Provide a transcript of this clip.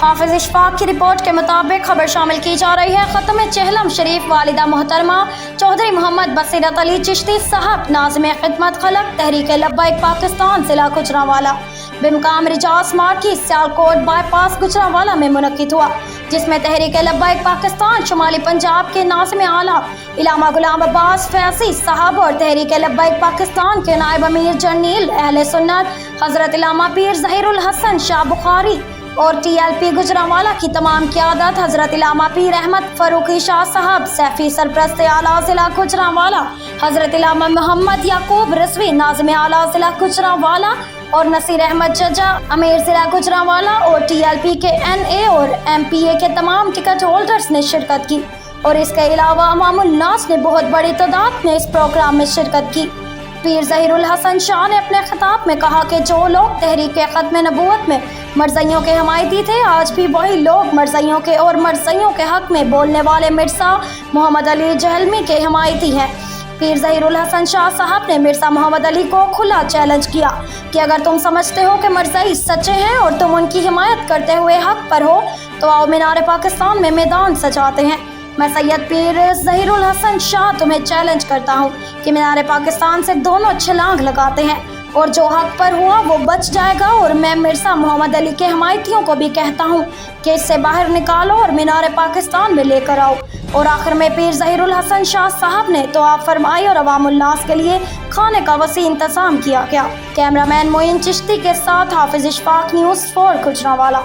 हाफिज इशफाक की रिपोर्ट के मुताबिक खबर शामिल की जा रही है। खत्म चहलम शरीफ वालिदा मोहतरमा चौधरी मोहम्मद बसीरत अली चिश्ती साहब नाज़िम खिदमत खलक तहरीक लब्बैक पाकिस्तान जिला गुजरांवाला बिमकाम रिजास मार्की सियालकोट बाईपास गुजरांवाला में मुनक्किद हुआ, जिसमें तहरीक लब्बैक पाकिस्तान शुमाली पंजाब के नाज़िम आला इलामा गुलाम अब्बास फैसी साहब और तहरीक लब्बैक पाकिस्तान के नायब अमीर जर्नील अहले सुन्नत हजरत इलामा पीर ज़हीरुल हसन शाह बुखारी और TLP गुजरांवाला की तमाम क़यादत हजरत इलामा पीर अहमद फरूकी शाह साहब सैफी सरप्रस्त आला ज़िला गुजरांवाला हजरत इलामा मोहम्मद याकूब रिजवी नाज़िम आला ज़िला गुजरांवाला और नसीर अहमद जजा अमीर ज़िला गुजरांवाला और TLP के NA और MPA के तमाम टिकट होल्डर्स ने शिरकत की और इसके अलावा अवामुल नास ने बहुत बड़ी तादाद में इस प्रोग्राम में शिरकत की। पीर ज़हीरुल हसन शाह ने अपने खिताब में कहा कि जो लोग तहरीक ख़त्म नबूवत में मरज़इयों के हमायती थे, आज भी वही लोग मरज़इयों के और मरज़इयों के हक़ में बोलने वाले मिर्ज़ा मोहम्मद अली जहलमी के हमायती हैं। पीर ज़हीरुल हसन शाह साहब ने मिर्ज़ा मोहम्मद अली को खुला चैलेंज किया कि अगर तुम समझते हो कि मरज़ई सच्चे हैं और तुम उनकी हिमायत करते हुए हक़ पर हो तो आओ मीनार पाकिस्तान में मैदान सजाते हैं। मैं सैयद पीर ज़हीरुल हसन शाह तुम्हें चैलेंज करता हूँ कि मीनार पाकिस्तान से दोनों छलांग लगाते हैं और जो हक पर हुआ वो बच जाएगा। और मैं मिर्ज़ा मोहम्मद अली के हमायतियों को भी कहता हूँ कि इससे बाहर निकालो और मीनार पाकिस्तान में लेकर आओ। और आखिर में पीर ज़हीरुल हसन शाह साहब ने तो आप फरमाई और अवामुल नास के लिए खाने का वसी इंतज़ाम किया गया। कैमरामैन मोइन चिश्ती के साथ हाफिज इशफाक, न्यूज़ 4 गुजरांवाला।